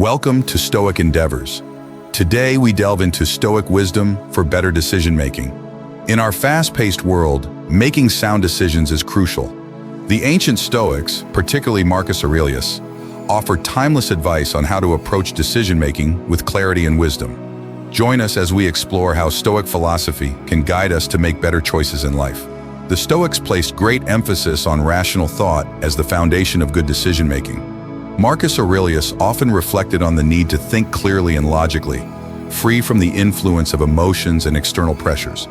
Welcome to Stoic Endeavors. Today we delve into Stoic wisdom for better decision-making. In our fast-paced world, making sound decisions is crucial. The ancient Stoics, particularly Marcus Aurelius, offer timeless advice on how to approach decision-making with clarity and wisdom. Join us as we explore how Stoic philosophy can guide us to make better choices in life. The Stoics placed great emphasis on rational thought as the foundation of good decision-making. Marcus Aurelius often reflected on the need to think clearly and logically, free from the influence of emotions and external pressures.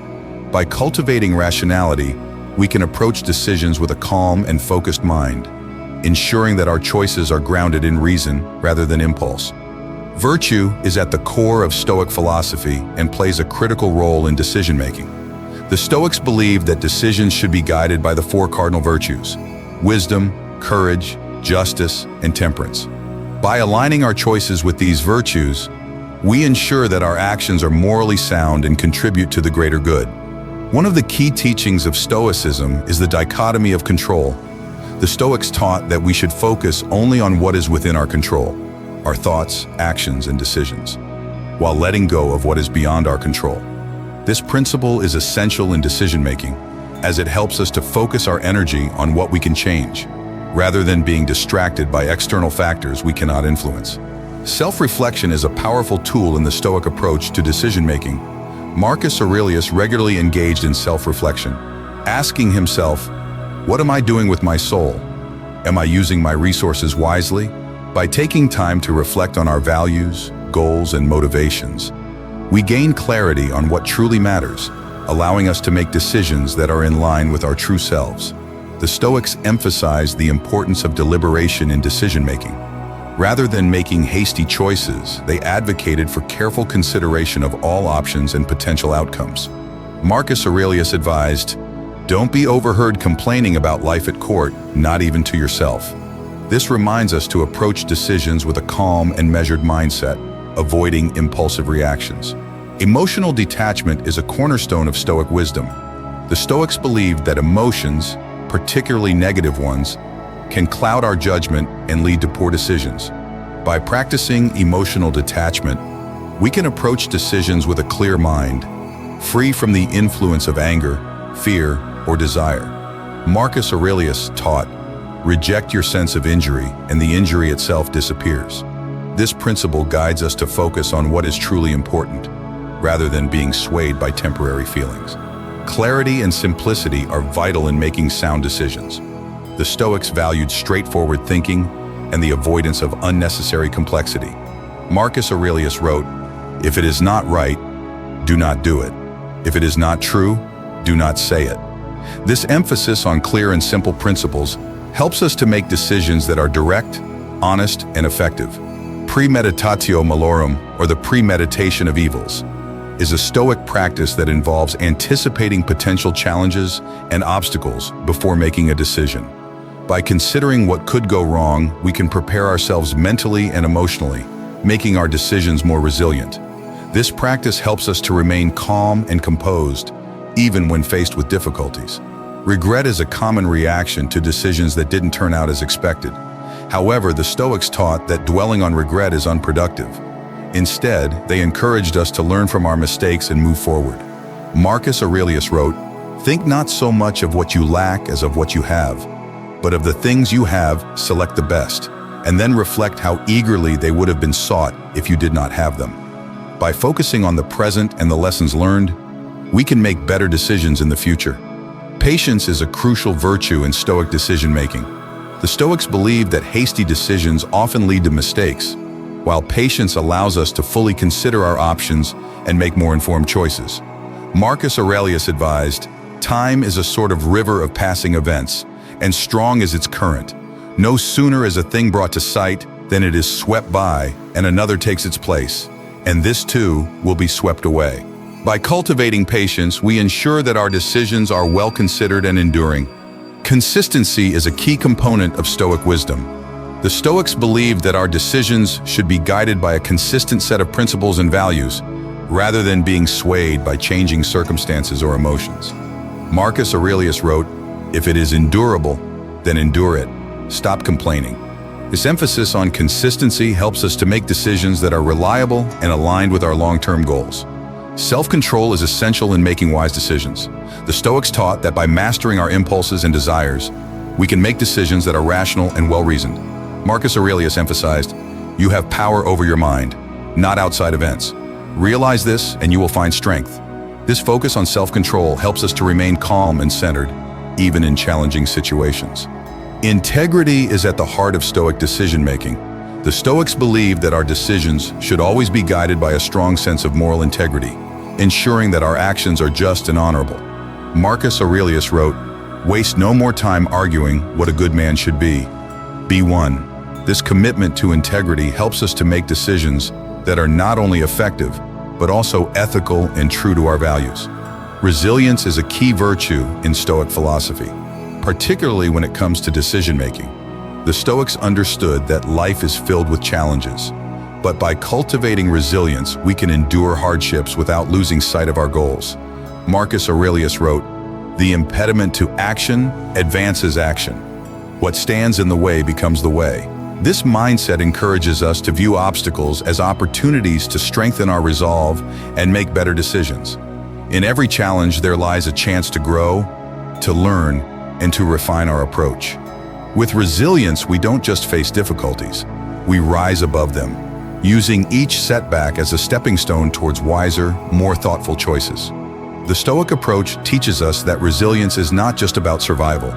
By cultivating rationality, we can approach decisions with a calm and focused mind, ensuring that our choices are grounded in reason rather than impulse. Virtue is at the core of Stoic philosophy and plays a critical role in decision-making. The Stoics believed that decisions should be guided by the four cardinal virtues: wisdom, courage, justice, and temperance. By aligning our choices with these virtues, we ensure that our actions are morally sound and contribute to the greater good. One of the key teachings of Stoicism is the dichotomy of control. The Stoics taught that we should focus only on what is within our control, our thoughts, actions, and decisions, while letting go of what is beyond our control. This principle is essential in decision-making, as it helps us to focus our energy on what we can change, rather than being distracted by external factors we cannot influence. Self-reflection is a powerful tool in the Stoic approach to decision-making. Marcus Aurelius regularly engaged in self-reflection, asking himself, "What am I doing with my soul? Am I using my resources wisely?" By taking time to reflect on our values, goals, and motivations, we gain clarity on what truly matters, allowing us to make decisions that are in line with our true selves. The Stoics emphasized the importance of deliberation in decision-making. Rather than making hasty choices, they advocated for careful consideration of all options and potential outcomes. Marcus Aurelius advised, "Don't be overheard complaining about life at court, not even to yourself." This reminds us to approach decisions with a calm and measured mindset, avoiding impulsive reactions. Emotional detachment is a cornerstone of Stoic wisdom. The Stoics believed that emotions, particularly negative ones, can cloud our judgment and lead to poor decisions. By practicing emotional detachment, we can approach decisions with a clear mind, free from the influence of anger, fear, or desire. Marcus Aurelius taught, "Reject your sense of injury, and the injury itself disappears." This principle guides us to focus on what is truly important, rather than being swayed by temporary feelings. Clarity and simplicity are vital in making sound decisions. The Stoics valued straightforward thinking and the avoidance of unnecessary complexity. Marcus Aurelius wrote, "If it is not right, do not do it. If it is not true, do not say it." This emphasis on clear and simple principles helps us to make decisions that are direct, honest, and effective. Premeditatio malorum, or the premeditation of evils, is a Stoic practice that involves anticipating potential challenges and obstacles before making a decision. By considering what could go wrong, we can prepare ourselves mentally and emotionally, making our decisions more resilient. This practice helps us to remain calm and composed, even when faced with difficulties. Regret is a common reaction to decisions that didn't turn out as expected. However, the Stoics taught that dwelling on regret is unproductive. Instead, they encouraged us to learn from our mistakes and move forward. Marcus Aurelius wrote, "Think not so much of what you lack as of what you have, but of the things you have, select the best, and then reflect how eagerly they would have been sought if you did not have them." By focusing on the present and the lessons learned, we can make better decisions in the future. Patience is a crucial virtue in Stoic decision-making. The Stoics believe that hasty decisions often lead to mistakes, while patience allows us to fully consider our options and make more informed choices. Marcus Aurelius advised, "Time is a sort of river of passing events, and strong is its current. No sooner is a thing brought to sight than it is swept by, and another takes its place, and this too will be swept away." By cultivating patience, we ensure that our decisions are well considered and enduring. Consistency is a key component of Stoic wisdom. The Stoics believed that our decisions should be guided by a consistent set of principles and values, rather than being swayed by changing circumstances or emotions. Marcus Aurelius wrote, "If it is endurable, then endure it. Stop complaining." This emphasis on consistency helps us to make decisions that are reliable and aligned with our long-term goals. Self-control is essential in making wise decisions. The Stoics taught that by mastering our impulses and desires, we can make decisions that are rational and well-reasoned. Marcus Aurelius emphasized, "You have power over your mind, not outside events. Realize this and you will find strength." This focus on self-control helps us to remain calm and centered, even in challenging situations. Integrity is at the heart of Stoic decision-making. The Stoics believe that our decisions should always be guided by a strong sense of moral integrity, ensuring that our actions are just and honorable. Marcus Aurelius wrote, "Waste no more time arguing what a good man should be. Be one." This commitment to integrity helps us to make decisions that are not only effective, but also ethical and true to our values. Resilience is a key virtue in Stoic philosophy, particularly when it comes to decision-making. The Stoics understood that life is filled with challenges, but by cultivating resilience, we can endure hardships without losing sight of our goals. Marcus Aurelius wrote, "The impediment to action advances action. What stands in the way becomes the way." This mindset encourages us to view obstacles as opportunities to strengthen our resolve and make better decisions. In every challenge, there lies a chance to grow, to learn, and to refine our approach. With resilience, we don't just face difficulties, we rise above them, using each setback as a stepping stone towards wiser, more thoughtful choices. The Stoic approach teaches us that resilience is not just about survival,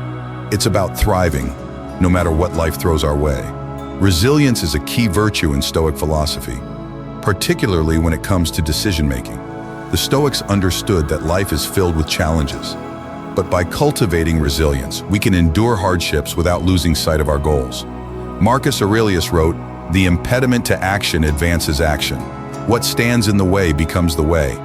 it's about thriving, no matter what life throws our way. Resilience is a key virtue in Stoic philosophy, particularly when it comes to decision-making. The Stoics understood that life is filled with challenges, but by cultivating resilience, we can endure hardships without losing sight of our goals. Marcus Aurelius wrote, "The impediment to action advances action. What stands in the way becomes the way."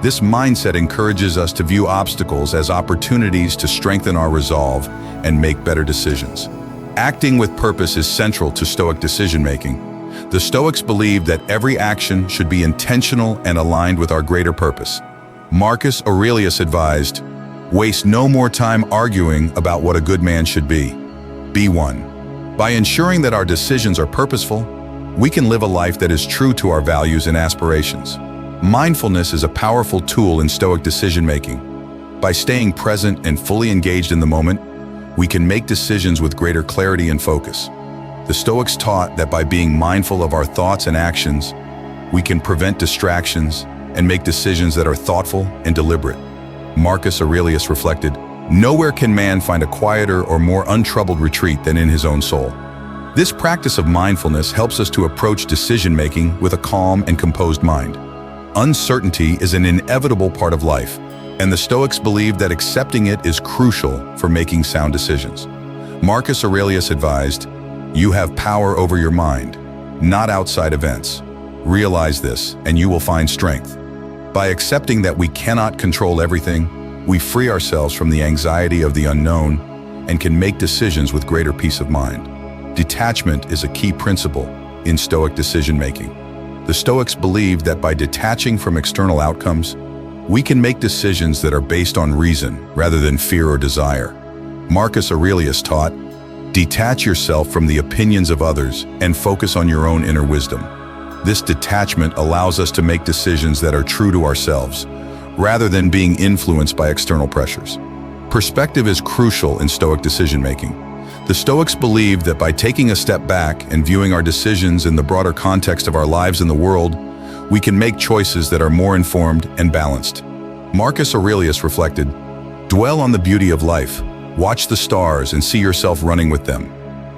This mindset encourages us to view obstacles as opportunities to strengthen our resolve and make better decisions. Acting with purpose is central to Stoic decision-making. The Stoics believe that every action should be intentional and aligned with our greater purpose. Marcus Aurelius advised, "Waste no more time arguing about what a good man should be. Be one." By ensuring that our decisions are purposeful, we can live a life that is true to our values and aspirations. Mindfulness is a powerful tool in Stoic decision-making. By staying present and fully engaged in the moment, we can make decisions with greater clarity and focus. The Stoics taught that by being mindful of our thoughts and actions, we can prevent distractions and make decisions that are thoughtful and deliberate. Marcus Aurelius reflected, "Nowhere can man find a quieter or more untroubled retreat than in his own soul." This practice of mindfulness helps us to approach decision-making with a calm and composed mind. Uncertainty is an inevitable part of life, and the Stoics believe that accepting it is crucial for making sound decisions. Marcus Aurelius advised, "You have power over your mind, not outside events. Realize this, and you will find strength." By accepting that we cannot control everything, we free ourselves from the anxiety of the unknown and can make decisions with greater peace of mind. Detachment is a key principle in Stoic decision-making. The Stoics believe that by detaching from external outcomes, we can make decisions that are based on reason rather than fear or desire. Marcus Aurelius taught, "Detach yourself from the opinions of others and focus on your own inner wisdom." This detachment allows us to make decisions that are true to ourselves, rather than being influenced by external pressures. Perspective is crucial in Stoic decision-making. The Stoics believe that by taking a step back and viewing our decisions in the broader context of our lives and the world, we can make choices that are more informed and balanced. Marcus Aurelius reflected, "Dwell on the beauty of life, watch the stars and see yourself running with them."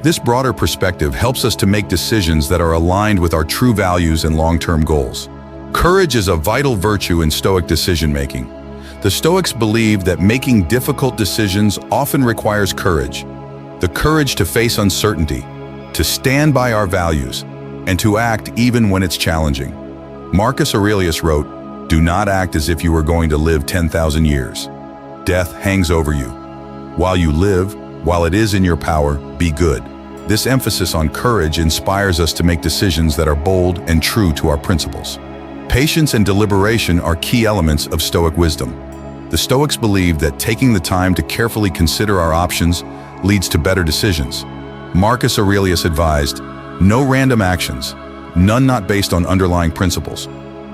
This broader perspective helps us to make decisions that are aligned with our true values and long-term goals. Courage is a vital virtue in Stoic decision-making. The Stoics believe that making difficult decisions often requires courage. The courage to face uncertainty, to stand by our values, and to act even when it's challenging. Marcus Aurelius wrote, "Do not act as if you were going to live 10,000 years. Death hangs over you. While you live, while it is in your power, be good." This emphasis on courage inspires us to make decisions that are bold and true to our principles. Patience and deliberation are key elements of Stoic wisdom. The Stoics believe that taking the time to carefully consider our options leads to better decisions. Marcus Aurelius advised, "No random actions, none not based on underlying principles.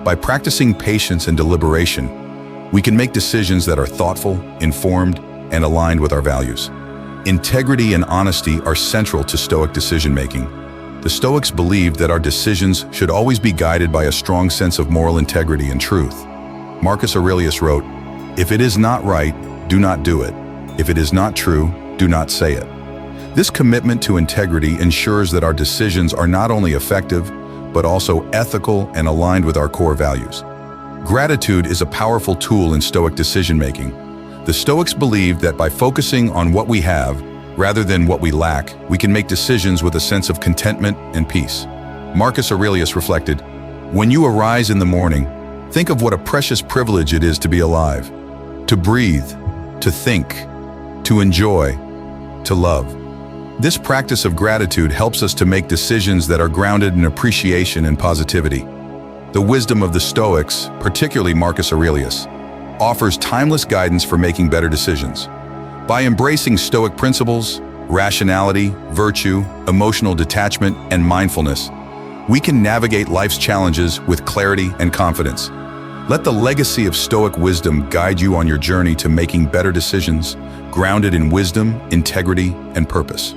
By practicing patience and deliberation, we can make decisions that are thoughtful, informed, and aligned with our values." Integrity and honesty are central to Stoic decision-making. The Stoics believed that our decisions should always be guided by a strong sense of moral integrity and truth. Marcus Aurelius wrote, "If it is not right, do not do it. If it is not true, do not say it." This commitment to integrity ensures that our decisions are not only effective, but also ethical and aligned with our core values. Gratitude is a powerful tool in Stoic decision-making. The Stoics believed that by focusing on what we have, rather than what we lack, we can make decisions with a sense of contentment and peace. Marcus Aurelius reflected, "When you arise in the morning, think of what a precious privilege it is to be alive, to breathe, to think, to enjoy, to love." This practice of gratitude helps us to make decisions that are grounded in appreciation and positivity. The wisdom of the Stoics, particularly Marcus Aurelius, offers timeless guidance for making better decisions. By embracing Stoic principles, rationality, virtue, emotional detachment, and mindfulness, we can navigate life's challenges with clarity and confidence. Let the legacy of Stoic wisdom guide you on your journey to making better decisions, grounded in wisdom, integrity, and purpose.